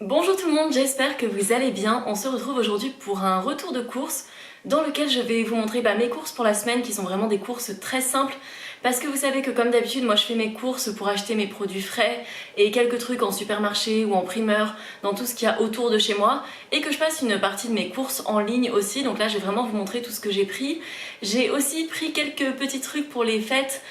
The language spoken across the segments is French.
Bonjour tout le monde, j'espère que vous allez bien. On se retrouve aujourd'hui pour un retour de course dans lequel je vais vous montrer mes courses pour la semaine qui sont vraiment des courses très simples parce que vous savez que comme d'habitude moi je fais mes courses pour acheter mes produits frais et quelques trucs en supermarché ou en primeur dans tout ce qu'il y a autour de chez moi et que je passe une partie de mes courses en ligne aussi. Donc là je vais vraiment vous montrer tout ce que j'ai pris. J'ai aussi pris quelques petits trucs pour les fêtes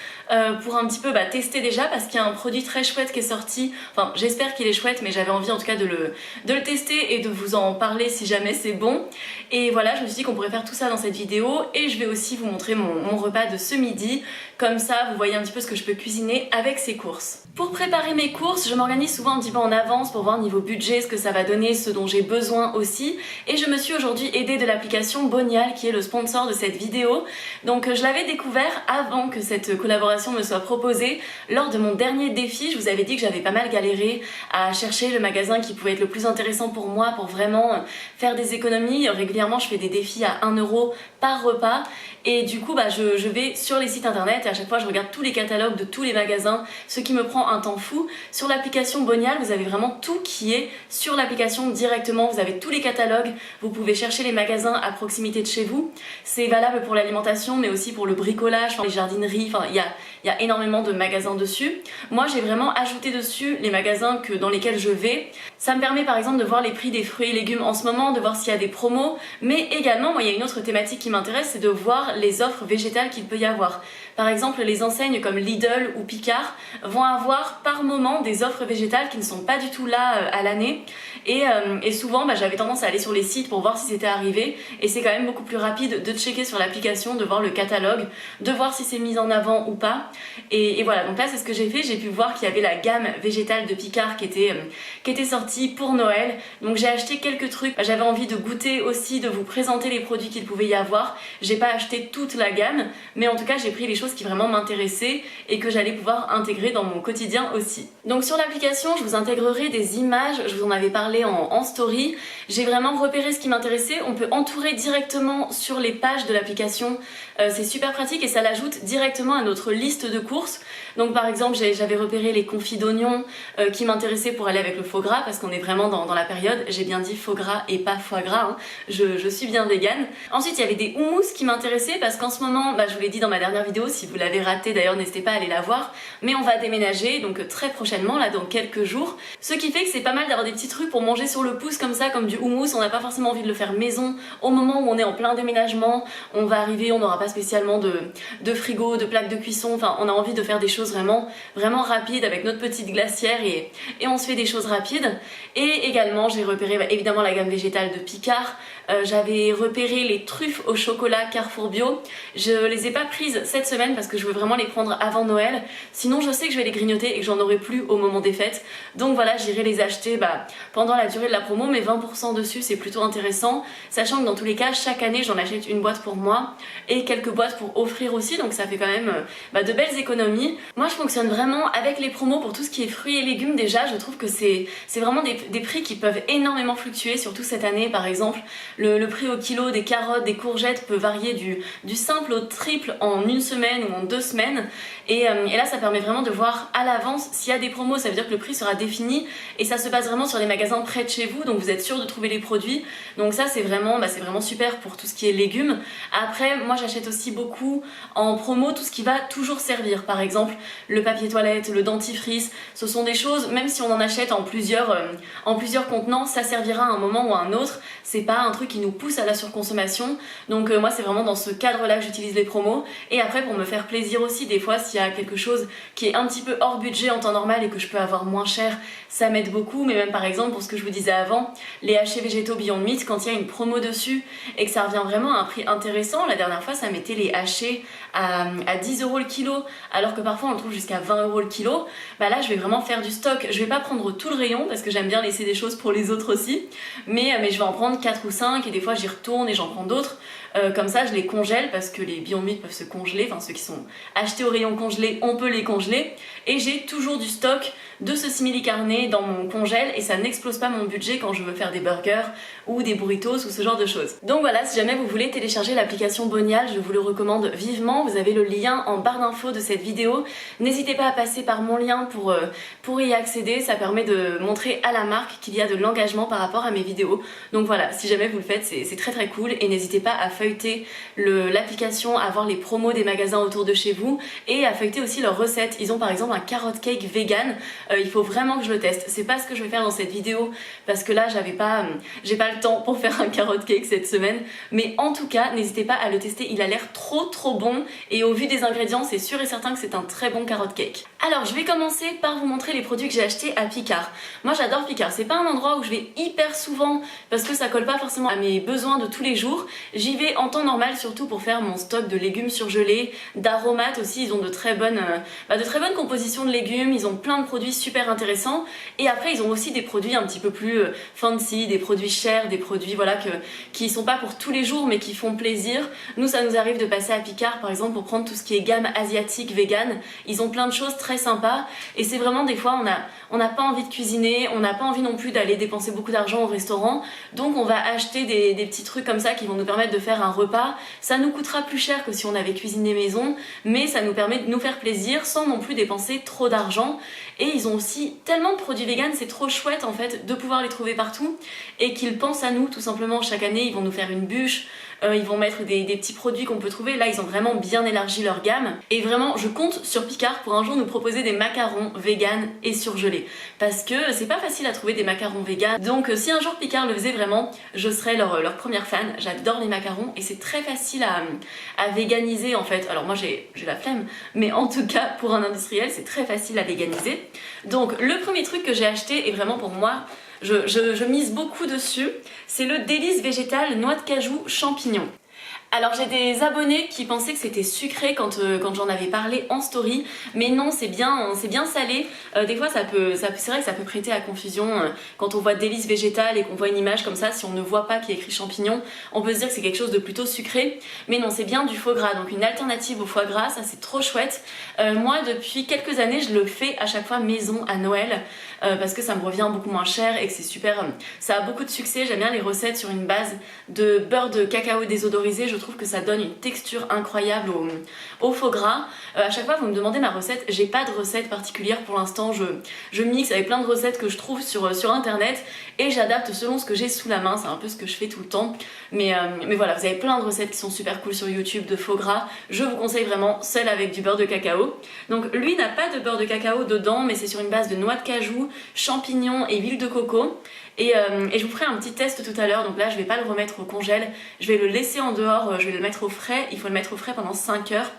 pour un petit peu tester déjà parce qu'il y a un produit très chouette qui est sorti. Enfin j'espère qu'il est chouette mais j'avais envie en tout cas de le tester et de vous en parler si jamais c'est bon. Et voilà, je me suis dit qu'on pourrait faire tout ça dans cette vidéo et je vais aussi vous montrer mon repas de ce midi. Comme ça, vous voyez un petit peu ce que je peux cuisiner avec ces courses. Pour préparer mes courses, je m'organise souvent un petit peu en avance pour voir niveau budget ce que ça va donner, ce dont j'ai besoin aussi. Et je me suis aujourd'hui aidée de l'application Bonial qui est le sponsor de cette vidéo. Donc je l'avais découvert avant que cette collaboration me soit proposée. Lors de mon dernier défi, je vous avais dit que j'avais pas mal galéré à chercher le magasin qui pouvait être le plus intéressant pour moi pour vraiment faire des économies. Régulièrement, je fais des défis à 1 euro par repas. Et du coup, je vais sur les sites internet et à chaque fois, je regarde tous les catalogues de tous les magasins, ce qui me prend un temps fou. Sur l'application Bonial, vous avez vraiment tout qui est sur l'application directement. Vous avez tous les catalogues, vous pouvez chercher les magasins à proximité de chez vous. C'est valable pour l'alimentation, mais aussi pour le bricolage, les jardineries, il y a énormément de magasins dessus. Moi, j'ai vraiment ajouté dessus les magasins dans lesquels je vais. Ça me permet par exemple de voir les prix des fruits et légumes en ce moment, de voir s'il y a des promos, mais également, moi, il y a une autre thématique qui m'intéresse, c'est de voir les offres végétales qu'il peut y avoir. Par exemple, les enseignes comme Lidl ou Picard vont avoir par moment des offres végétales qui ne sont pas du tout là à l'année. Et souvent, j'avais tendance à aller sur les sites pour voir si c'était arrivé. Et c'est quand même beaucoup plus rapide de checker sur l'application, de voir le catalogue, de voir si c'est mis en avant ou pas. Et voilà, donc là c'est ce que j'ai fait. J'ai pu voir qu'il y avait la gamme végétale de Picard qui était sortie pour Noël. Donc j'ai acheté quelques trucs. J'avais envie de goûter aussi, de vous présenter les produits qu'il pouvait y avoir. J'ai pas acheté toute la gamme, mais en tout cas j'ai pris les choses qui vraiment m'intéressaient et que j'allais pouvoir intégrer dans mon quotidien aussi. Donc sur l'application, je vous intégrerai des images, je vous en avais parlé en story. J'ai vraiment repéré ce qui m'intéressait. On peut entourer directement sur les pages de l'application. C'est super pratique et ça l'ajoute directement à notre liste de courses. Donc par exemple, j'avais repéré les confits d'oignons qui m'intéressaient pour aller avec le faux gras parce qu'on est vraiment dans la période. J'ai bien dit faux gras et pas foie gras, hein. Je suis bien végane. Ensuite, il y avait des houmous qui m'intéressaient parce qu'en ce moment, je vous l'ai dit dans ma dernière vidéo, si vous l'avez raté d'ailleurs, n'hésitez pas à aller la voir. Mais on va déménager, donc très prochainement, là dans quelques jours. Ce qui fait que c'est pas mal d'avoir des petits trucs pour manger sur le pouce comme ça, comme du houmous. On n'a pas forcément envie de le faire maison au moment où on est en plein déménagement. On va arriver, on n'aura pas spécialement de frigo, de plaque de cuisson. Enfin, on a envie de faire des choses vraiment rapides avec notre petite glacière et on se fait des choses rapides. Et également, j'ai repéré évidemment la gamme végétale de Picard. J'avais repéré les truffes au chocolat Carrefour Bio. Je les ai pas prises cette semaine parce que je veux vraiment les prendre avant Noël. Sinon, je sais que je vais les grignoter et que j'en aurai plus au moment des fêtes. Donc voilà, j'irai les acheter pendant la durée de la promo, mais 20% dessus, c'est plutôt intéressant. Sachant que dans tous les cas, chaque année, j'en achète une boîte pour moi et quelques boîtes pour offrir aussi. Donc ça fait quand même de belles économies. Moi, je fonctionne vraiment avec les promos pour tout ce qui est fruits et légumes. Déjà, je trouve que c'est vraiment des prix qui peuvent énormément fluctuer, surtout cette année par exemple. Le prix au kilo des carottes, des courgettes peut varier du simple au triple en une semaine ou en 2 semaines. Et là, ça permet vraiment de voir à l'avance s'il y a des promos. Ça veut dire que le prix sera défini et ça se passe vraiment sur les magasins près de chez vous. Donc vous êtes sûr de trouver les produits. Donc ça, c'est vraiment super pour tout ce qui est légumes. Après, moi, j'achète aussi beaucoup en promo tout ce qui va toujours servir. Par exemple, le papier toilette, le dentifrice. Ce sont des choses, même si on en achète en plusieurs contenants, ça servira à un moment ou à un autre. C'est pas un truc qui nous pousse à la surconsommation. Donc moi, c'est vraiment dans ce cadre-là que j'utilise les promos. Et après, pour me faire plaisir aussi, des fois, s'il y a quelque chose qui est un petit peu hors budget en temps normal et que je peux avoir moins cher, ça m'aide beaucoup. Mais même par exemple, pour ce que je vous disais avant, les hachés végétaux Beyond Meat, quand il y a une promo dessus et que ça revient vraiment à un prix intéressant, la dernière fois, ça mettait les hachés à 10 euros le kilo, alors que parfois on le trouve jusqu'à 20 euros le kilo. Là, je vais vraiment faire du stock. Je vais pas prendre tout le rayon parce que j'aime bien laisser des choses pour les autres aussi. Mais je vais en prendre 4 ou 5 et des fois j'y retourne et j'en prends d'autres. Comme ça, je les congèle parce que les Beyond Meat peuvent se congeler. Enfin, ceux qui sont achetés au rayon congelé, on peut les congeler. Et j'ai toujours du stock de ce simili carné dans mon congèle et ça n'explose pas mon budget quand je veux faire des burgers ou des burritos ou ce genre de choses. Donc voilà, si jamais vous voulez télécharger l'application Bonial, je vous le recommande vivement. Vous avez le lien en barre d'infos de cette vidéo. N'hésitez pas à passer par mon lien pour y accéder. Ça permet de montrer à la marque qu'il y a de l'engagement par rapport à mes vidéos. Donc voilà, si jamais vous le faites, c'est très très cool. Et n'hésitez pas à feuilleter l'application, à voir les promos des magasins autour de chez vous et à feuilleter aussi leurs recettes. Ils ont par exemple un carrot cake vegan. Il faut vraiment que je le teste. C'est pas ce que je vais faire dans cette vidéo parce que là j'ai pas le temps pour faire un carrot cake cette semaine. Mais en tout cas, n'hésitez pas à le tester. Il a l'air trop bon et au vu des ingrédients, c'est sûr et certain que c'est un très bon carrot cake. Alors je vais commencer par vous montrer les produits que j'ai achetés à Picard. Moi j'adore Picard. C'est pas un endroit où je vais hyper souvent parce que ça colle pas forcément à mes besoins de tous les jours. J'y vais en temps normal surtout pour faire mon stock de légumes surgelés, d'aromates aussi. Ils ont de très bonnes compositions de légumes. Ils ont plein de produits super intéressants et après ils ont aussi des produits un petit peu plus fancy, des produits chers, des produits voilà qui sont pas pour tous les jours mais qui font plaisir. Nous ça nous arrive de passer à Picard par exemple pour prendre tout ce qui est gamme asiatique, vegan. Ils ont plein de choses très sympas et c'est vraiment des fois on n'a pas envie de cuisiner, on n'a pas envie non plus d'aller dépenser beaucoup d'argent au restaurant, donc on va acheter des petits trucs comme ça qui vont nous permettre de faire un repas. Ça nous coûtera plus cher que si on avait cuisiné maison, mais ça nous permet de nous faire plaisir sans non plus dépenser trop d'argent. Et ils ont aussi tellement de produits vegan, c'est trop chouette en fait de pouvoir les trouver partout et qu'ils pensent à nous tout simplement. Chaque année ils vont nous faire une bûche, ils vont mettre des petits produits qu'on peut trouver. Là ils ont vraiment bien élargi leur gamme et vraiment je compte sur Picard pour un jour nous proposer des macarons vegan et surgelés parce que c'est pas facile à trouver des macarons vegan. Donc si un jour Picard le faisait vraiment, je serais leur première fan. J'adore les macarons et c'est très facile à véganiser en fait. Alors moi j'ai la flemme, mais en tout cas pour un industriel c'est très facile à véganiser. Donc le premier truc que j'ai acheté et vraiment pour moi je mise beaucoup dessus, c'est le délice végétal noix de cajou champignons. Alors j'ai des abonnés qui pensaient que c'était sucré quand j'en avais parlé en story, mais non, c'est bien salé. Des fois c'est vrai que ça peut prêter à confusion quand on voit délice végétal et qu'on voit une image comme ça, si on ne voit pas qu'il y a écrit champignon, on peut se dire que c'est quelque chose de plutôt sucré, mais non, c'est bien du foie gras, donc une alternative au foie gras, ça c'est trop chouette. Moi depuis quelques années je le fais à chaque fois maison à Noël, parce que ça me revient beaucoup moins cher et que c'est super, ça a beaucoup de succès. J'aime bien les recettes sur une base de beurre de cacao désodorisé, je trouve que ça donne une texture incroyable au faux gras. À chaque fois vous me demandez ma recette, j'ai pas de recette particulière pour l'instant, je mixe avec plein de recettes que je trouve sur internet et j'adapte selon ce que j'ai sous la main, c'est un peu ce que je fais tout le temps. Mais voilà, vous avez plein de recettes qui sont super cool sur YouTube de faux gras, je vous conseille vraiment celle avec du beurre de cacao. Donc lui n'a pas de beurre de cacao dedans mais c'est sur une base de noix de cajou, champignons et huile de coco. Et je vous ferai un petit test tout à l'heure, donc là je vais pas le remettre au congèle, je vais le laisser en dehors, je vais le mettre au frais, il faut le mettre au frais pendant 5 heures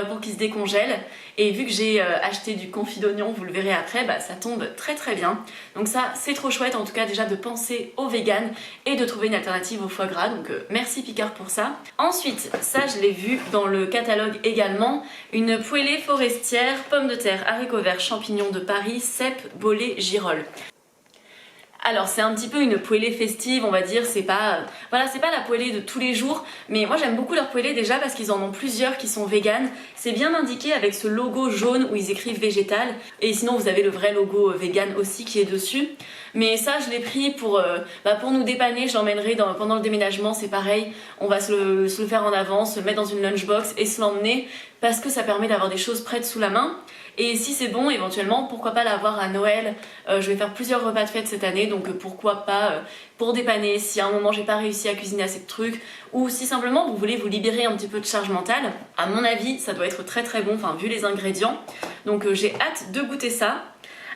pour qu'il se décongèle. Et vu que j'ai acheté du confit d'oignon, vous le verrez après, bah, ça tombe très bien. Donc ça c'est trop chouette en tout cas déjà de penser au vegan et de trouver une alternative au foie gras, donc merci Picard pour ça. Ensuite, ça je l'ai vu dans le catalogue également, une poêlée forestière, pommes de terre, haricots verts, champignons de Paris, cèpes, bolets, girolles. Alors c'est un petit peu une poêlée festive, on va dire, c'est pas la poêlée de tous les jours, mais moi j'aime beaucoup leur poêlée déjà parce qu'ils en ont plusieurs qui sont véganes. C'est bien indiqué avec ce logo jaune où ils écrivent végétal, et sinon vous avez le vrai logo vegan aussi qui est dessus. Mais ça je l'ai pris pour nous dépanner, je l'emmènerai pendant le déménagement, c'est pareil, on va se le faire en avance, se le mettre dans une lunchbox et se l'emmener parce que ça permet d'avoir des choses prêtes sous la main. Et si c'est bon, éventuellement, pourquoi pas l'avoir à Noël. Je vais faire plusieurs repas de fête cette année, donc pourquoi pas pour dépanner si à un moment j'ai pas réussi à cuisiner assez de trucs, ou si simplement vous voulez vous libérer un petit peu de charge mentale. À mon avis, ça doit être très bon, enfin vu les ingrédients. Donc j'ai hâte de goûter ça.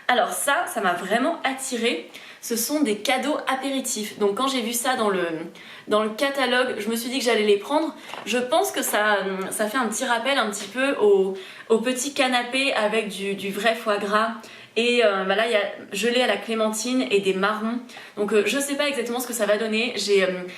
Alors ça m'a vraiment attirée. Ce sont des cadeaux apéritifs. Donc quand j'ai vu ça dans le catalogue, je me suis dit que j'allais les prendre. Je pense que ça fait un petit rappel un petit peu au petit canapé avec du vrai foie gras. Et là il y a gelé à la clémentine et des marrons. Donc je sais pas exactement ce que ça va donner.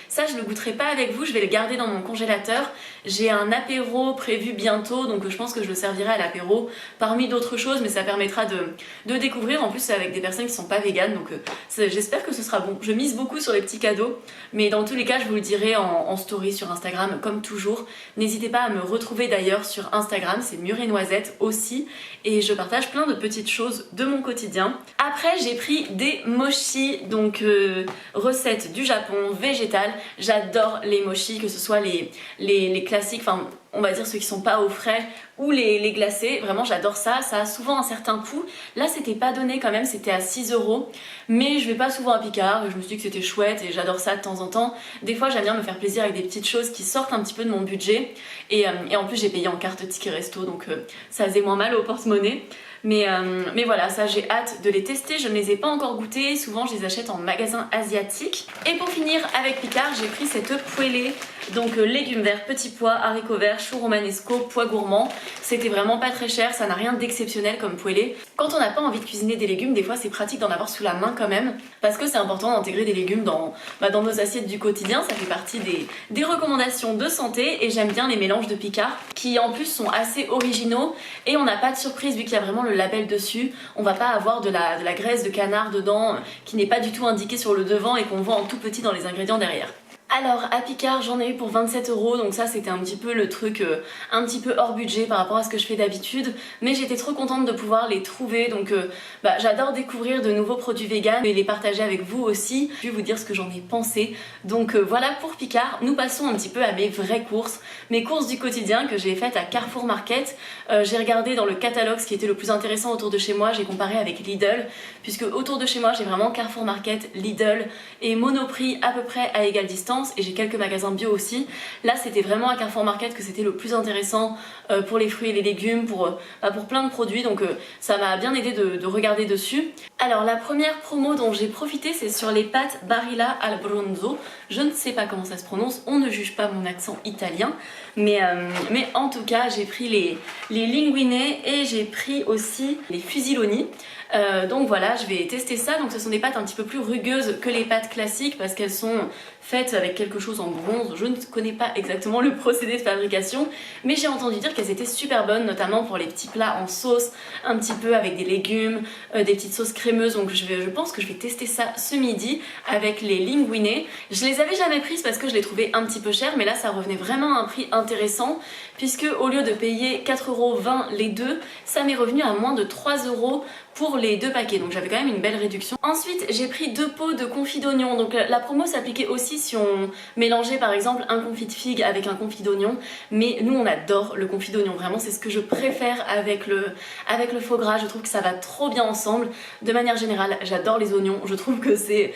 Ça je le goûterai pas avec vous, je vais le garder dans mon congélateur. J'ai un apéro prévu bientôt, donc je pense que je le servirai à l'apéro parmi d'autres choses, mais ça permettra de découvrir. En plus c'est avec des personnes qui sont pas véganes, donc j'espère que ce sera bon. Je mise beaucoup sur les petits cadeaux, mais dans tous les cas je vous le dirai en story sur Instagram comme toujours. N'hésitez pas à me retrouver d'ailleurs sur Instagram, c'est Mûre et Noisette aussi, et je partage plein de petites choses de de mon quotidien. Après j'ai pris des mochi, donc recettes du Japon, végétales. J'adore les mochi, que ce soit les classiques, enfin on va dire ceux qui sont pas au frais ou les glacés, vraiment j'adore ça, ça a souvent un certain coût. Là c'était pas donné quand même, c'était à 6 €, mais je vais pas souvent à Picard, je me suis dit que c'était chouette et j'adore ça de temps en temps. Des fois j'aime bien me faire plaisir avec des petites choses qui sortent un petit peu de mon budget et en plus j'ai payé en carte ticket resto, donc ça faisait moins mal au porte-monnaie. Mais voilà, ça j'ai hâte de les tester, je ne les ai pas encore goûtés, souvent je les achète en magasin asiatique. Et pour finir avec Picard, j'ai pris cette poêlée, donc légumes verts, petits pois, haricots verts, choux romanesco, pois gourmands. C'était vraiment pas très cher, ça n'a rien d'exceptionnel comme poêlée. Quand on n'a pas envie de cuisiner des légumes, des fois c'est pratique d'en avoir sous la main quand même, parce que c'est important d'intégrer des légumes dans nos assiettes du quotidien, ça fait partie des recommandations de santé et j'aime bien les mélanges de Picard qui en plus sont assez originaux et on n'a pas de surprise vu qu'il y a vraiment le label dessus. On va pas avoir de la graisse de canard dedans qui n'est pas du tout indiquée sur le devant et qu'on voit en tout petit dans les ingrédients derrière. Alors à Picard j'en ai eu pour 27 €, donc ça c'était un petit peu le truc un petit peu hors budget par rapport à ce que je fais d'habitude, mais j'étais trop contente de pouvoir les trouver, donc j'adore découvrir de nouveaux produits vegan et les partager avec vous aussi. Je vais vous dire ce que j'en ai pensé, donc voilà pour Picard. Nous passons un petit peu à mes vraies courses, mes courses du quotidien que j'ai faites à Carrefour Market. J'ai regardé dans le catalogue ce qui était le plus intéressant autour de chez moi, j'ai comparé avec Lidl, puisque autour de chez moi j'ai vraiment Carrefour Market, Lidl et Monoprix à peu près à égale distance, et j'ai quelques magasins bio aussi. Là c'était vraiment à Carrefour Market que c'était le plus intéressant pour les fruits et les légumes, pour plein de produits, donc ça m'a bien aidé de regarder dessus. Alors la première promo dont j'ai profité, c'est sur les pâtes Barilla al Bronzo. Je ne sais pas comment ça se prononce, on ne juge pas mon accent italien, mais en tout cas j'ai pris les linguine et j'ai pris aussi les fusiloni. Donc voilà, je vais tester ça. Donc ce sont des pâtes un petit peu plus rugueuses que les pâtes classiques parce qu'elles sont faites avec quelque chose en bronze. Je ne connais pas exactement le procédé de fabrication, mais j'ai entendu dire qu'elles étaient super bonnes, notamment pour les petits plats en sauce, un petit peu avec des légumes, des petites sauces crémeuses. Donc je pense que je vais tester ça ce midi avec les linguine. Je les avais jamais prises parce que je les trouvais un petit peu chères, mais là ça revenait vraiment à un prix intéressant puisque au lieu de payer 4,20 € les deux, ça m'est revenu à moins de 3 € pour les deux paquets, donc j'avais quand même une belle réduction. Ensuite j'ai pris 2 pots de confit d'oignon, donc la promo s'appliquait aussi si on mélangeait par exemple un confit de figue avec un confit d'oignon, mais nous on adore le confit d'oignon, vraiment c'est ce que je préfère avec le foie gras, je trouve que ça va trop bien ensemble. De manière générale j'adore les oignons, je trouve que c'est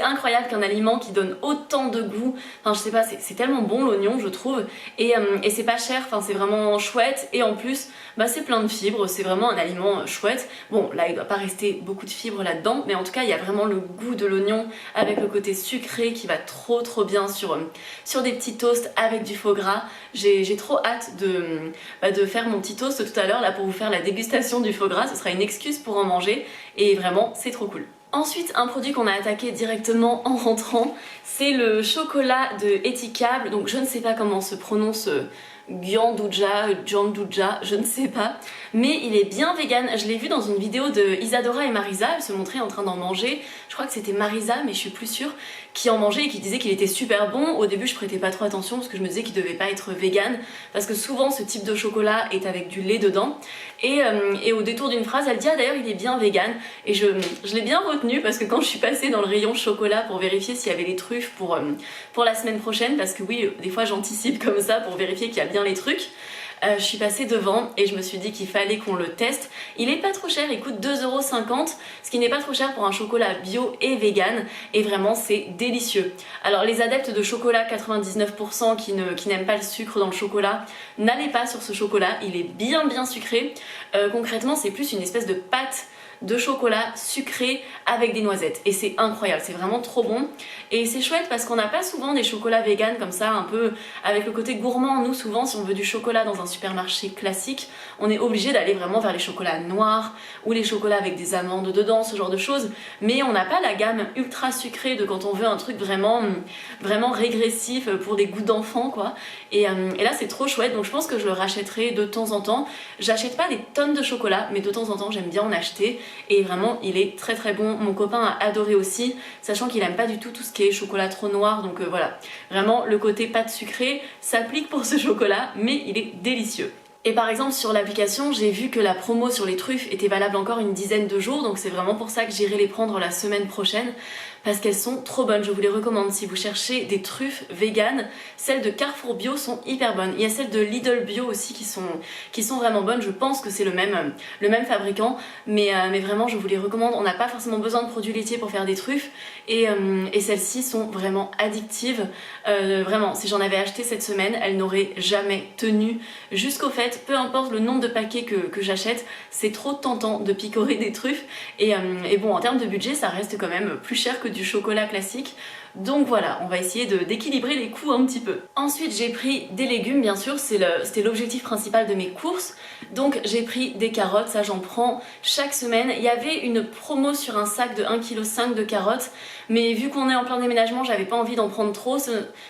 incroyable qu'un aliment qui donne autant de goût, enfin je sais pas, c'est tellement bon l'oignon je trouve, et c'est pas cher, enfin c'est vraiment chouette, et en plus c'est plein de fibres, c'est vraiment un aliment chouette. Bon là il doit pas rester beaucoup de fibres là-dedans, mais en tout cas il y a vraiment le goût de l'oignon avec le côté sucré qui va trop bien sur des petits toasts avec du faux gras. J'ai trop hâte de faire mon petit toast tout à l'heure là pour vous faire la dégustation du faux gras, ce sera une excuse pour en manger et vraiment c'est trop cool. Ensuite, un produit qu'on a attaqué directement en rentrant, c'est le chocolat de Etikable, donc je ne sais pas comment se prononce Gyanduja, je ne sais pas, mais il est bien vegan. Je l'ai vu dans une vidéo de Isadora et Marisa, elles se montraient en train d'en manger, je crois que c'était Marisa mais je suis plus sûre, qui en mangeait et qui disait qu'il était super bon. Au début je prêtais pas trop attention parce que je me disais qu'il devait pas être vegan, parce que souvent ce type de chocolat est avec du lait dedans, et au détour d'une phrase elle dit ah d'ailleurs il est bien vegan, et je l'ai bien retenu parce que quand je suis passée dans le rayon chocolat pour vérifier s'il y avait les truffes pour la semaine prochaine, parce que oui des fois j'anticipe comme ça pour vérifier qu'il y a bien les trucs, je suis passée devant et je me suis dit qu'il fallait qu'on le teste. Il est pas trop cher, il coûte 2,50 €, ce qui n'est pas trop cher pour un chocolat bio et vegan, et vraiment c'est délicieux. Alors les adeptes de chocolat 99% qui n'aiment pas le sucre dans le chocolat, n'allez pas sur ce chocolat, il est bien sucré. Concrètement c'est plus une espèce de pâte de chocolat sucré avec des noisettes, et c'est incroyable, c'est vraiment trop bon, et c'est chouette parce qu'on n'a pas souvent des chocolats vegan comme ça, un peu avec le côté gourmand. Nous souvent si on veut du chocolat dans un supermarché classique, on est obligé d'aller vraiment vers les chocolats noirs ou les chocolats avec des amandes dedans, ce genre de choses, mais on n'a pas la gamme ultra sucrée de quand on veut un truc vraiment régressif pour des goûts d'enfant quoi, et là c'est trop chouette, donc je pense que je le rachèterai de temps en temps. J'achète pas des tonnes de chocolat, mais de temps en temps j'aime bien en acheter, et vraiment il est très bon. Mon copain a adoré aussi, sachant qu'il aime pas du tout ce qui est chocolat trop noir, donc voilà, vraiment le côté pâte sucrée s'applique pour ce chocolat, mais il est délicieux. Et par exemple sur l'application, j'ai vu que la promo sur les truffes était valable encore une dizaine de jours, donc c'est vraiment pour ça que j'irai les prendre la semaine prochaine, parce qu'elles sont trop bonnes, je vous les recommande. Si vous cherchez des truffes véganes, celles de Carrefour Bio sont hyper bonnes. Il y a celles de Lidl Bio aussi qui sont vraiment bonnes, je pense que c'est le même fabricant, mais vraiment je vous les recommande. On n'a pas forcément besoin de produits laitiers pour faire des truffes, et celles-ci sont vraiment addictives. Vraiment, si j'en avais acheté cette semaine, elles n'auraient jamais tenu jusqu'au fait, peu importe le nombre de paquets que j'achète, c'est trop tentant de picorer des truffes, et bon, en termes de budget, ça reste quand même plus cher que du chocolat classique. Donc voilà, on va essayer d'équilibrer les coûts un petit peu. Ensuite, j'ai pris des légumes, bien sûr, c'était l'objectif principal de mes courses. Donc j'ai pris des carottes, ça j'en prends chaque semaine. Il y avait une promo sur un sac de 1,5 kg de carottes, mais vu qu'on est en plein déménagement, j'avais pas envie d'en prendre trop.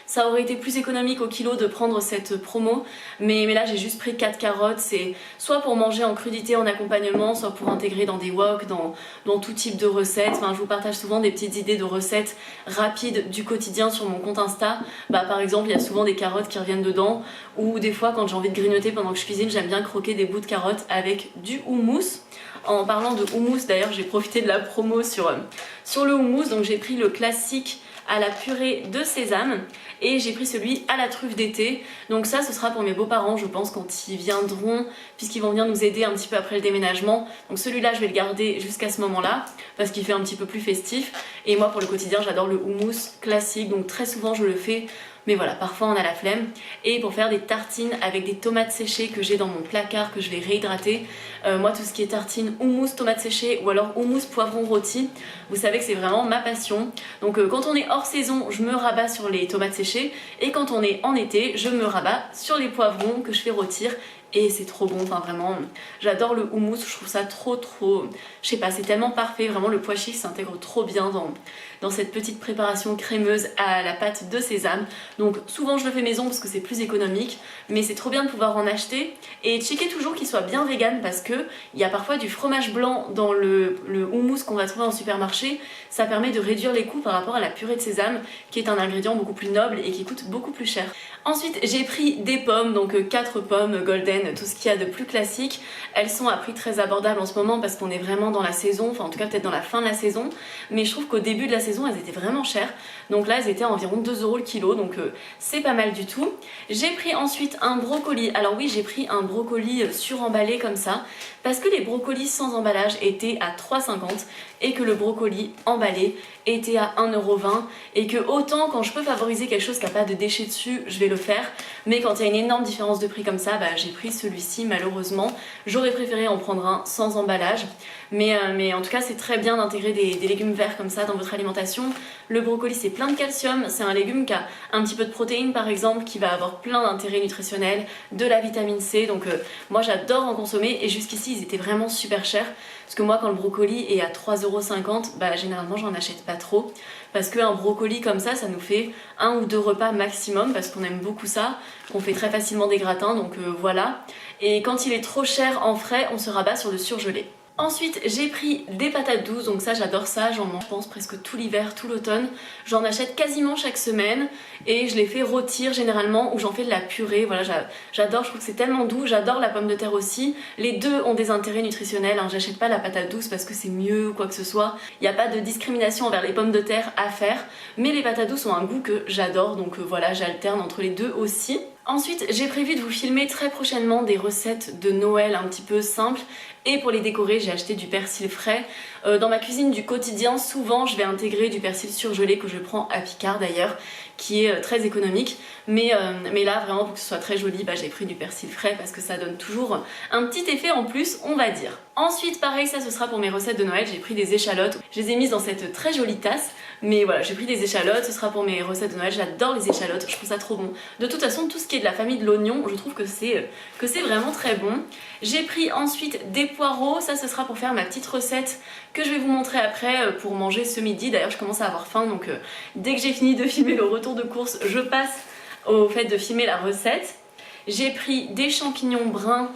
Ça aurait été plus économique au kilo de prendre cette promo, mais là j'ai juste pris 4 carottes. C'est soit pour manger en crudité en accompagnement, soit pour intégrer dans des wok, dans tout type de recettes. Enfin, je vous partage souvent des petites idées de recettes rapides du quotidien sur mon compte Insta. Par exemple, il y a souvent des carottes qui reviennent dedans, ou des fois quand j'ai envie de grignoter pendant que je cuisine, j'aime bien croquer des bouts de carottes avec du houmous. En parlant de houmous, d'ailleurs, j'ai profité de la promo sur le houmous, donc j'ai pris le classique à la purée de sésame et j'ai pris celui à la truffe d'été. Donc ça, ce sera pour mes beaux-parents, je pense, quand ils viendront, puisqu'ils vont venir nous aider un petit peu après le déménagement. Donc celui-là, je vais le garder jusqu'à ce moment-là, parce qu'il fait un petit peu plus festif. Et moi, pour le quotidien, j'adore le houmous classique, donc très souvent je le fais. Mais voilà, parfois on a la flemme. Et pour faire des tartines avec des tomates séchées que j'ai dans mon placard, que je vais réhydrater, moi tout ce qui est tartines houmous tomates séchées ou alors houmous poivron rôti, vous savez que c'est vraiment ma passion. Donc quand on est hors saison, je me rabats sur les tomates séchées, et quand on est en été, je me rabats sur les poivrons que je fais rôtir. Et c'est trop bon, enfin vraiment, j'adore le houmous, je trouve ça trop, je sais pas, c'est tellement parfait, vraiment le pois chiche s'intègre trop bien dans cette petite préparation crémeuse à la pâte de sésame. Donc souvent je le fais maison parce que c'est plus économique, mais c'est trop bien de pouvoir en acheter, et checker toujours qu'il soit bien vegan, parce que il y a parfois du fromage blanc dans le houmous qu'on va trouver en supermarché. Ça permet de réduire les coûts par rapport à la purée de sésame, qui est un ingrédient beaucoup plus noble et qui coûte beaucoup plus cher. Ensuite, j'ai pris des pommes, donc 4 pommes golden, tout ce qu'il y a de plus classique. Elles sont à prix très abordable en ce moment parce qu'on est vraiment dans la saison, enfin en tout cas peut-être dans la fin de la saison, mais je trouve qu'au début de la saison elles étaient vraiment chères. Donc là elles étaient à environ 2 € le kilo, donc c'est pas mal du tout. J'ai pris ensuite un brocoli. Alors oui, j'ai pris un brocoli suremballé comme ça, parce que les brocolis sans emballage étaient à 3,50 € et que le brocoli emballé était à 1,20 €, et que autant quand je peux favoriser quelque chose qui n'a pas de déchets dessus, je vais le faire, mais quand il y a une énorme différence de prix comme ça, j'ai pris celui-ci malheureusement. J'aurais préféré en prendre un sans emballage, mais en tout cas c'est très bien d'intégrer des légumes verts comme ça dans votre alimentation. Le brocoli c'est plein de calcium, c'est un légume qui a un petit peu de protéines par exemple, qui va avoir plein d'intérêts nutritionnels, de la vitamine C, donc moi j'adore en consommer, et jusqu'ici ils étaient vraiment super chers, parce que moi quand le brocoli est à 3,50 €, généralement j'en achète pas trop, parce qu'un brocoli comme ça nous fait 1 ou 2 repas maximum, parce qu'on aime beaucoup ça, qu'on fait très facilement des gratins, donc voilà. Et quand il est trop cher en frais, on se rabat sur le surgelé. Ensuite, j'ai pris des patates douces, donc ça j'adore ça, j'en mange je pense presque tout l'hiver, tout l'automne. J'en achète quasiment chaque semaine et je les fais rôtir généralement, ou j'en fais de la purée. Voilà, j'adore, je trouve que c'est tellement doux. J'adore la pomme de terre aussi. Les deux ont des intérêts nutritionnels, hein. J'achète pas la patate douce parce que c'est mieux ou quoi que ce soit. Il n'y a pas de discrimination envers les pommes de terre à faire, mais les patates douces ont un goût que j'adore, donc voilà, j'alterne entre les deux aussi. Ensuite, j'ai prévu de vous filmer très prochainement des recettes de Noël un petit peu simples, et pour les décorer, j'ai acheté du persil frais. Dans ma cuisine du quotidien, souvent je vais intégrer du persil surgelé que je prends à Picard d'ailleurs, qui est très économique, mais là vraiment pour que ce soit très joli, j'ai pris du persil frais parce que ça donne toujours un petit effet en plus, on va dire. Ensuite pareil, ça ce sera pour mes recettes de Noël, j'ai pris des échalotes, je les ai mises dans cette très jolie tasse, mais voilà, j'ai pris des échalotes, ce sera pour mes recettes de Noël, j'adore les échalotes, je trouve ça trop bon. De toute façon, tout ce qui est de la famille de l'oignon, je trouve que c'est vraiment très bon. J'ai pris ensuite des poireaux, ça ce sera pour faire ma petite recette que je vais vous montrer après pour manger ce midi. D'ailleurs je commence à avoir faim, donc dès que j'ai fini de filmer le retour de course, je passe au fait de filmer la recette. J'ai pris des champignons bruns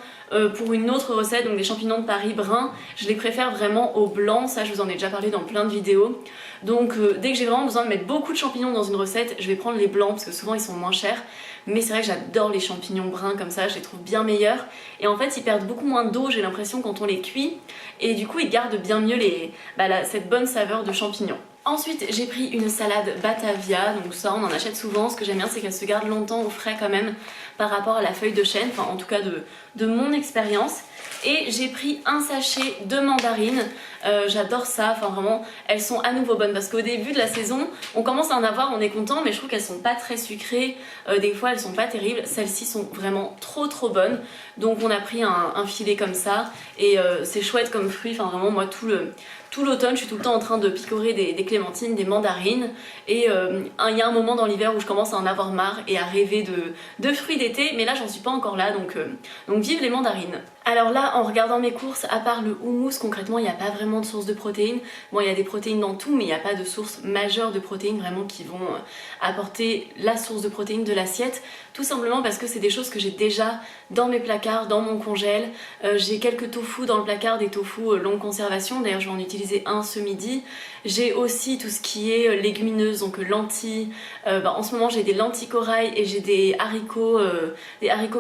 pour une autre recette, donc des champignons de Paris bruns. Je les préfère vraiment au blanc, ça je vous en ai déjà parlé dans plein de vidéos. Donc dès que j'ai vraiment besoin de mettre beaucoup de champignons dans une recette, je vais prendre les blancs parce que souvent ils sont moins chers. Mais c'est vrai que j'adore les champignons bruns comme ça, je les trouve bien meilleurs. Et en fait ils perdent beaucoup moins d'eau, j'ai l'impression, quand on les cuit. Et du coup ils gardent bien mieux cette bonne saveur de champignons. Ensuite j'ai pris une salade Batavia, donc ça on en achète souvent. Ce que j'aime bien c'est qu'elle se garde longtemps au frais quand même par rapport à la feuille de chêne, enfin en tout cas de mon expérience. Et j'ai pris un sachet de mandarines, j'adore ça, enfin vraiment elles sont à nouveau bonnes parce qu'au début de la saison on commence à en avoir, on est content, mais je trouve qu'elles sont pas très sucrées, des fois elles sont pas terribles, celles-ci sont vraiment trop bonnes. Donc on a pris un filet comme ça et c'est chouette comme fruit, enfin vraiment moi tout l'automne je suis tout le temps en train de picorer des clémentines, des mandarines et il y a un moment dans l'hiver où je commence à en avoir marre et à rêver de fruits d'été, mais là j'en suis pas encore là, donc vive les mandarines. Alors là en regardant mes courses, à part le houmous, concrètement il n'y a pas vraiment de source de protéines. Bon, il y a des protéines dans tout, mais il n'y a pas de source majeure de protéines vraiment qui vont apporter la source de protéines de l'assiette, tout simplement parce que c'est des choses que j'ai déjà dans mes placards, dans mon congèle. J'ai quelques tofu dans le placard, des tofu longue conservation, d'ailleurs je vais en utiliser un ce midi. J'ai aussi tout ce qui est légumineuses, donc lentilles. En ce moment j'ai des lentilles corail et j'ai des haricots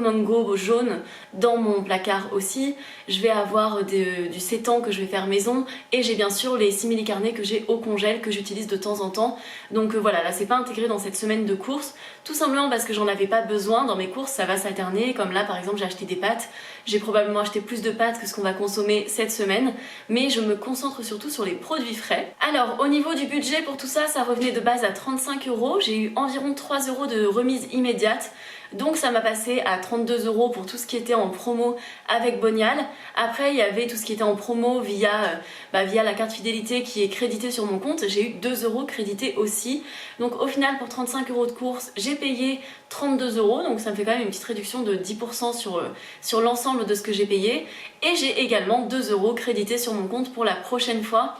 mango jaunes dans mon placard aussi. Je vais avoir du sétan que je vais faire maison et j'ai bien sûr les simili-carnés que j'ai au congèle que j'utilise de temps en temps. Donc voilà, là c'est pas intégré dans cette semaine de courses, tout simplement parce que j'en avais pas besoin. Dans mes courses ça va s'alterner, comme là par exemple j'ai acheté des pâtes, j'ai probablement acheté plus de pâtes que ce qu'on va consommer cette semaine, mais je me concentre surtout sur les produits frais. Alors au niveau du budget pour tout ça, ça revenait de base à 35 €, j'ai eu environ 3 € de remise immédiate. Donc ça m'a passé à 32 € pour tout ce qui était en promo avec Bonial. Après il y avait tout ce qui était en promo via la carte fidélité qui est créditée sur mon compte. J'ai eu 2 € crédités aussi. Donc au final pour 35 € de course, j'ai payé 32 €. Donc ça me fait quand même une petite réduction de 10% sur l'ensemble de ce que j'ai payé. Et j'ai également 2 € crédités sur mon compte pour la prochaine fois.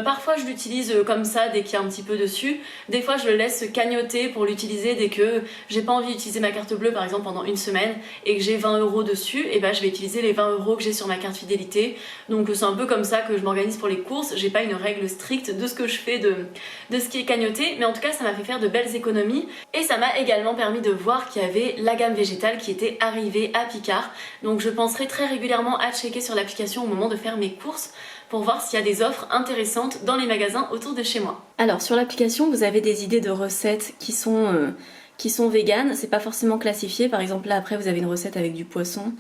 Parfois je l'utilise comme ça dès qu'il y a un petit peu dessus. Des fois je le laisse cagnotter pour l'utiliser dès que j'ai pas envie d'utiliser ma carte bleue par exemple pendant une semaine et que j'ai 20 € dessus, et je vais utiliser les 20 € que j'ai sur ma carte fidélité. Donc c'est un peu comme ça que je m'organise pour les courses. J'ai pas une règle stricte de ce que je fais de ce qui est cagnoté, mais en tout cas ça m'a fait faire de belles économies et ça m'a également permis de voir qu'il y avait la gamme végétale qui était arrivée à Picard. Donc je penserai très régulièrement à checker sur l'application au moment de faire mes courses pour voir s'il y a des offres intéressantes dans les magasins autour de chez moi. Alors sur l'application vous avez des idées de recettes qui sont véganes, c'est pas forcément classifié. Par exemple là après vous avez une recette avec du poisson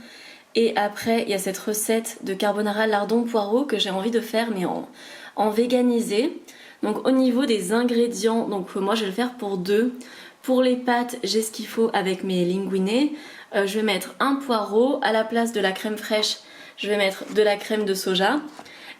et après il y a cette recette de carbonara lardon poireau que j'ai envie de faire mais en véganisé. Donc au niveau des ingrédients, donc moi je vais le faire pour deux. Pour les pâtes j'ai ce qu'il faut avec mes linguinés. Je vais mettre un poireau, à la place de la crème fraîche je vais mettre de la crème de soja.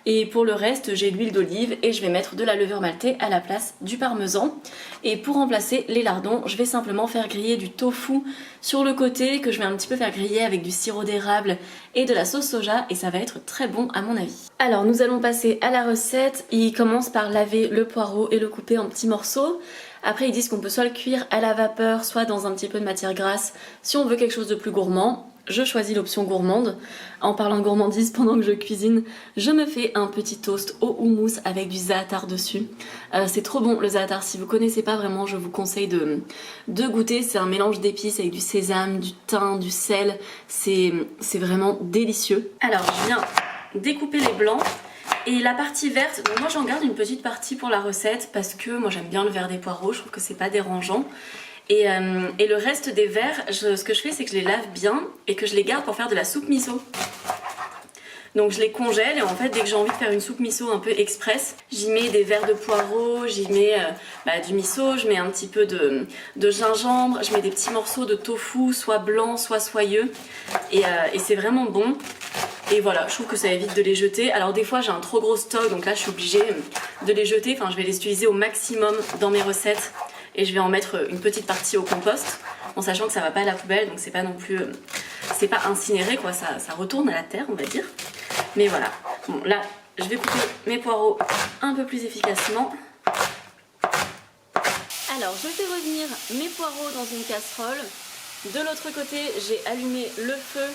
Et pour le reste, j'ai l'huile d'olive et je vais mettre de la levure maltée à la place du parmesan. Et pour remplacer les lardons, je vais simplement faire griller du tofu sur le côté que je vais un petit peu faire griller avec du sirop d'érable et de la sauce soja et ça va être très bon à mon avis. Alors nous allons passer à la recette. Il commence par laver le poireau et le couper en petits morceaux. Après ils disent qu'on peut soit le cuire à la vapeur, soit dans un petit peu de matière grasse si on veut quelque chose de plus gourmand. Je choisis l'option gourmande. En parlant de gourmandise, pendant que je cuisine, je me fais un petit toast au houmous avec du za'atar dessus. C'est trop bon le za'atar, si vous connaissez pas vraiment, je vous conseille de goûter. C'est un mélange d'épices avec du sésame, du thym, du sel. C'est vraiment délicieux. Alors je viens découper les blancs. Et la partie verte, donc moi j'en garde une petite partie pour la recette parce que moi j'aime bien le vert des poireaux, je trouve que c'est pas dérangeant. Et le reste des verres, ce que je fais c'est que je les lave bien et que je les garde pour faire de la soupe miso. Donc je les congèle et en fait dès que j'ai envie de faire une soupe miso un peu express, j'y mets des verres de poireaux, j'y mets du miso, je mets un petit peu de gingembre, je mets des petits morceaux de tofu, soit blanc, soit soyeux. Et c'est vraiment bon. Et voilà, je trouve que ça évite de les jeter. Alors des fois j'ai un trop gros stock, donc là je suis obligée de les jeter. Enfin je vais les utiliser au maximum dans mes recettes. Et je vais en mettre une petite partie au compost, en sachant que ça va pas à la poubelle, donc c'est pas non plus, c'est pas incinéré quoi, ça retourne à la terre on va dire. Mais voilà, bon là je vais couper mes poireaux un peu plus efficacement. Alors je fais revenir mes poireaux dans une casserole. De l'autre côté, j'ai allumé le feu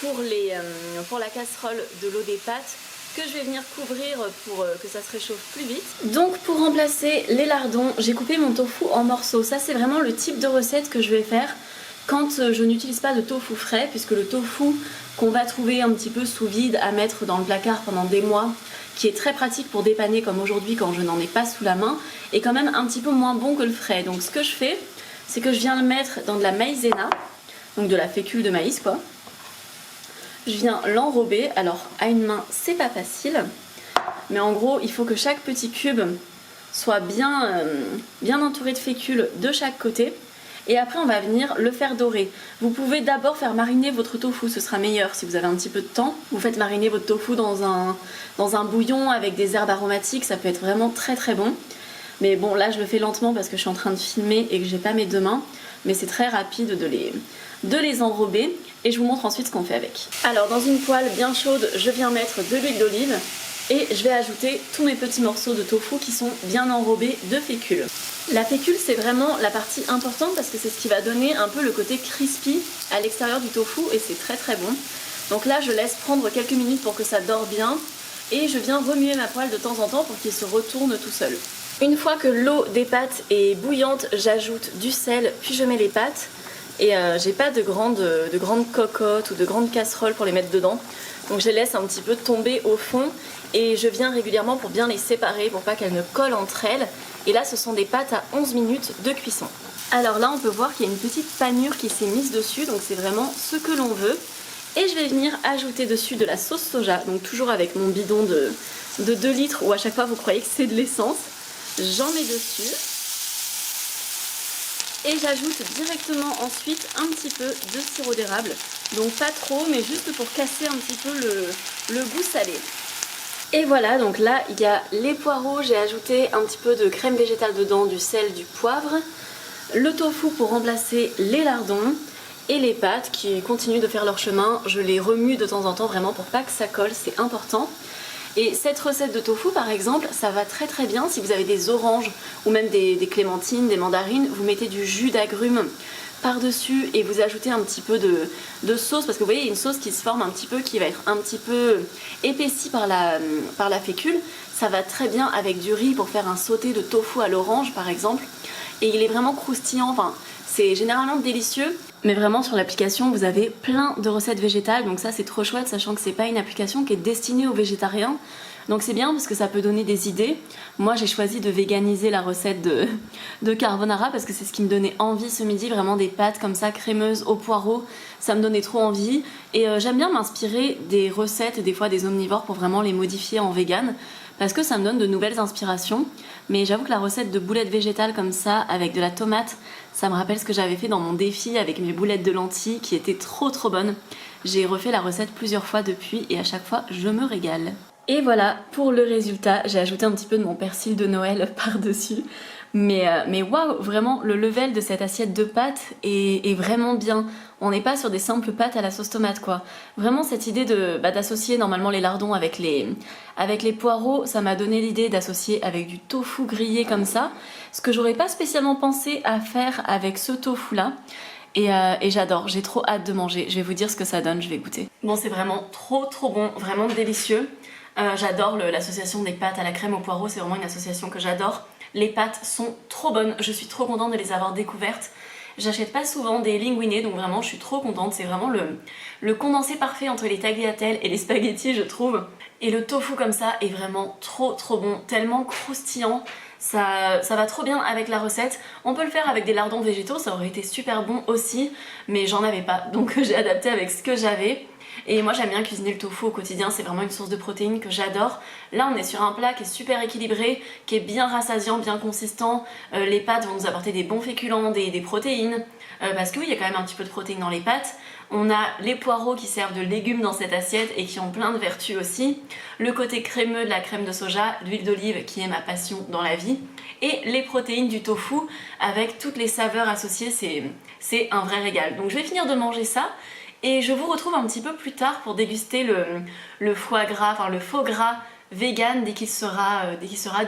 pour la casserole de l'eau des pâtes que je vais venir couvrir pour que ça se réchauffe plus vite. Donc pour remplacer les lardons, j'ai coupé mon tofu en morceaux. Ça c'est vraiment le type de recette que je vais faire quand je n'utilise pas de tofu frais, puisque le tofu qu'on va trouver un petit peu sous vide à mettre dans le placard pendant des mois, qui est très pratique pour dépanner comme aujourd'hui quand je n'en ai pas sous la main, est quand même un petit peu moins bon que le frais. Donc ce que je fais, c'est que je viens le mettre dans de la maïzena, donc de la fécule de maïs quoi. Je viens l'enrober, alors à une main c'est pas facile, mais en gros il faut que chaque petit cube soit bien entouré de fécule de chaque côté. Et après on va venir le faire dorer. Vous pouvez d'abord faire mariner votre tofu, ce sera meilleur si vous avez un petit peu de temps. Vous faites mariner votre tofu dans un bouillon avec des herbes aromatiques, ça peut être vraiment très très bon. Mais bon là je le fais lentement parce que je suis en train de filmer et que j'ai pas mes deux mains. Mais c'est très rapide de les enrober et je vous montre ensuite ce qu'on fait avec. Alors dans une poêle bien chaude, je viens mettre de l'huile d'olive et je vais ajouter tous mes petits morceaux de tofu qui sont bien enrobés de fécule. La fécule c'est vraiment la partie importante parce que c'est ce qui va donner un peu le côté crispy à l'extérieur du tofu et c'est très très bon. Donc là je laisse prendre quelques minutes pour que ça dore bien et je viens remuer ma poêle de temps en temps pour qu'il se retourne tout seul. Une fois que l'eau des pâtes est bouillante, j'ajoute du sel puis je mets les pâtes. Et j'ai pas de grandes cocottes ou de grandes casseroles pour les mettre dedans. Donc je les laisse un petit peu tomber au fond et je viens régulièrement pour bien les séparer pour pas qu'elles ne collent entre elles. Et là ce sont des pâtes à 11 minutes de cuisson. Alors là on peut voir qu'il y a une petite panure qui s'est mise dessus, donc c'est vraiment ce que l'on veut. Et je vais venir ajouter dessus de la sauce soja, donc toujours avec mon bidon de 2 litres où à chaque fois vous croyez que c'est de l'essence. J'en mets dessus. Et j'ajoute directement ensuite un petit peu de sirop d'érable. Donc pas trop, mais juste pour casser un petit peu le goût salé. Et voilà, donc là il y a les poireaux, j'ai ajouté un petit peu de crème végétale dedans, du sel, du poivre. Le tofu pour remplacer les lardons. Et les pâtes qui continuent de faire leur chemin. Je les remue de temps en temps vraiment pour pas que ça colle, c'est important. Et cette recette de tofu par exemple, ça va très très bien si vous avez des oranges ou même des clémentines, des mandarines, vous mettez du jus d'agrumes par-dessus et vous ajoutez un petit peu de sauce, parce que vous voyez il y a une sauce qui se forme un petit peu, qui va être un petit peu épaissie par la fécule. Ça va très bien avec du riz pour faire un sauté de tofu à l'orange par exemple. Et il est vraiment croustillant, enfin c'est généralement délicieux. Mais vraiment sur l'application vous avez plein de recettes végétales, donc ça c'est trop chouette, sachant que c'est pas une application qui est destinée aux végétariens. Donc c'est bien parce que ça peut donner des idées. Moi j'ai choisi de véganiser la recette de carbonara parce que c'est ce qui me donnait envie ce midi, vraiment des pâtes comme ça crémeuses au poireau, ça me donnait trop envie. Et j'aime bien m'inspirer des recettes et des fois des omnivores pour vraiment les modifier en vegan, parce que ça me donne de nouvelles inspirations. Mais j'avoue que la recette de boulettes végétales comme ça, avec de la tomate, ça me rappelle ce que j'avais fait dans mon défi avec mes boulettes de lentilles qui étaient trop bonnes. J'ai refait la recette plusieurs fois depuis et à chaque fois je me régale. Et voilà pour le résultat, j'ai ajouté un petit peu de mon persil de Noël par-dessus. Mais waouh, vraiment le level de cette assiette de pâtes est vraiment bien. On n'est pas sur des simples pâtes à la sauce tomate quoi. Vraiment cette idée d'associer normalement les lardons avec les poireaux, ça m'a donné l'idée d'associer avec du tofu grillé comme ça. Ce que j'aurais pas spécialement pensé à faire avec ce tofu là. Et j'adore, j'ai trop hâte de manger. Je vais vous dire ce que ça donne, je vais goûter. Bon c'est vraiment trop bon, vraiment délicieux. J'adore l'association des pâtes à la crème au poireau, c'est vraiment une association que j'adore. Les pâtes sont trop bonnes, je suis trop contente de les avoir découvertes. J'achète pas souvent des linguinés, donc vraiment je suis trop contente. C'est vraiment le condensé parfait entre les tagliatelles et les spaghettis je trouve. Et le tofu comme ça est vraiment trop bon, tellement croustillant. Ça va trop bien avec la recette. On peut le faire avec des lardons végétaux, ça aurait été super bon aussi, mais j'en avais pas, donc j'ai adapté avec ce que j'avais. Et moi j'aime bien cuisiner le tofu au quotidien, c'est vraiment une source de protéines que j'adore. Là on est sur un plat qui est super équilibré, qui est bien rassasiant, bien consistant. Les pâtes vont nous apporter des bons féculents, des protéines, parce que oui, il y a quand même un petit peu de protéines dans les pâtes. On a les poireaux qui servent de légumes dans cette assiette et qui ont plein de vertus aussi. Le côté crémeux de la crème de soja, l'huile d'olive qui est ma passion dans la vie. Et les protéines du tofu avec toutes les saveurs associées, c'est un vrai régal. Donc je vais finir de manger ça. Et je vous retrouve un petit peu plus tard pour déguster le foie gras, enfin le faux gras vegan dès qu'il sera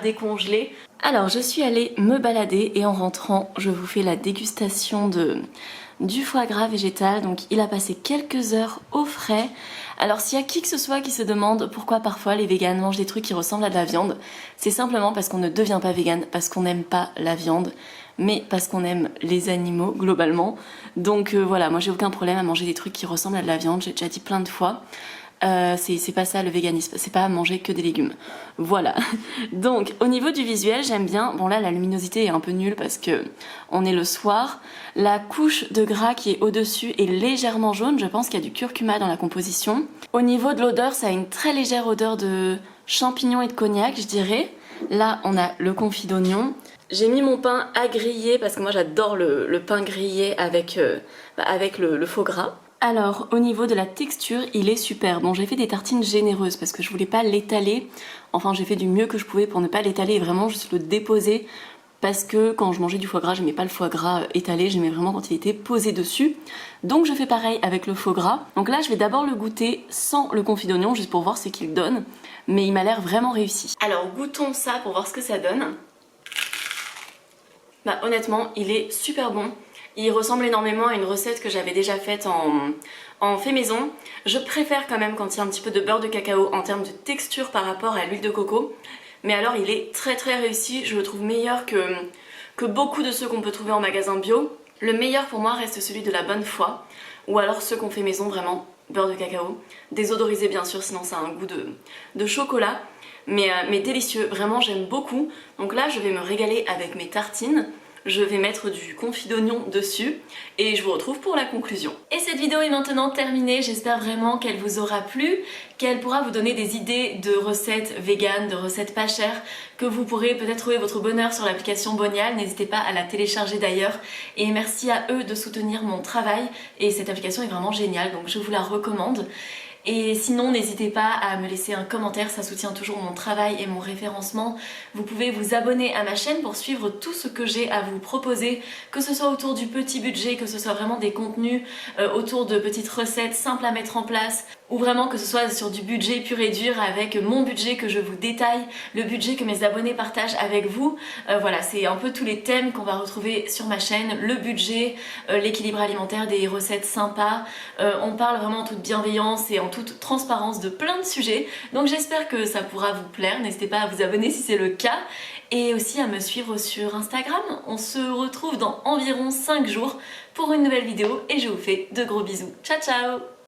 décongelé. Alors je suis allée me balader et en rentrant je vous fais la dégustation du foie gras végétal. Donc il a passé quelques heures au frais. Alors s'il y a qui que ce soit qui se demande pourquoi parfois les véganes mangent des trucs qui ressemblent à de la viande, c'est simplement parce qu'on ne devient pas végane, parce qu'on n'aime pas la viande, mais parce qu'on aime les animaux globalement. Donc voilà, moi j'ai aucun problème à manger des trucs qui ressemblent à de la viande, j'ai déjà dit plein de fois. C'est pas ça le véganisme, c'est pas manger que des légumes. Voilà. Donc au niveau du visuel, j'aime bien. Bon là la luminosité est un peu nulle parce que on est le soir. La couche de gras qui est au-dessus est légèrement jaune, je pense qu'il y a du curcuma dans la composition. Au niveau de l'odeur, ça a une très légère odeur de champignons et de cognac, je dirais. Là on a le confit d'oignon. J'ai mis mon pain à griller parce que moi j'adore le pain grillé avec le faux gras. Alors, au niveau de la texture, il est super. Bon, j'ai fait des tartines généreuses parce que je voulais pas l'étaler. Enfin, j'ai fait du mieux que je pouvais pour ne pas l'étaler et vraiment juste le déposer. Parce que quand je mangeais du foie gras, j'aimais pas le foie gras étalé, j'aimais vraiment quand il était posé dessus. Donc je fais pareil avec le faux gras. Donc là, je vais d'abord le goûter sans le confit d'oignon, juste pour voir ce qu'il donne. Mais il m'a l'air vraiment réussi. Alors, goûtons ça pour voir ce que ça donne. Bah honnêtement, il est super bon. Il ressemble énormément à une recette que j'avais déjà faite en fait maison. Je préfère quand même quand il y a un petit peu de beurre de cacao en termes de texture par rapport à l'huile de coco. Mais alors il est très très réussi, je le trouve meilleur que beaucoup de ceux qu'on peut trouver en magasin bio. Le meilleur pour moi reste celui de la bonne foi, ou alors ceux qu'on fait maison vraiment, beurre de cacao. Désodorisé bien sûr, sinon ça a un goût de chocolat. Mais délicieux, vraiment j'aime beaucoup. Donc là je vais me régaler avec mes tartines. Je vais mettre du confit d'oignon dessus et je vous retrouve pour la conclusion. Et cette vidéo est maintenant terminée, j'espère vraiment qu'elle vous aura plu, qu'elle pourra vous donner des idées de recettes véganes, de recettes pas chères, que vous pourrez peut-être trouver votre bonheur sur l'application Bonial, n'hésitez pas à la télécharger d'ailleurs. Et merci à eux de soutenir mon travail et cette application est vraiment géniale, donc je vous la recommande. Et sinon, n'hésitez pas à me laisser un commentaire, ça soutient toujours mon travail et mon référencement. Vous pouvez vous abonner à ma chaîne pour suivre tout ce que j'ai à vous proposer, que ce soit autour du petit budget, que ce soit vraiment des contenus autour de petites recettes simples à mettre en place, ou vraiment que ce soit sur du budget pur et dur avec mon budget que je vous détaille, le budget que mes abonnés partagent avec vous. Voilà, c'est un peu tous les thèmes qu'on va retrouver sur ma chaîne, le budget, l'équilibre alimentaire, des recettes sympas. On parle vraiment en toute bienveillance et en toute transparence de plein de sujets, donc j'espère que ça pourra vous plaire. N'hésitez pas à vous abonner si c'est le cas et aussi à me suivre sur Instagram. On se retrouve dans environ 5 jours pour une nouvelle vidéo et je vous fais de gros bisous. Ciao ciao!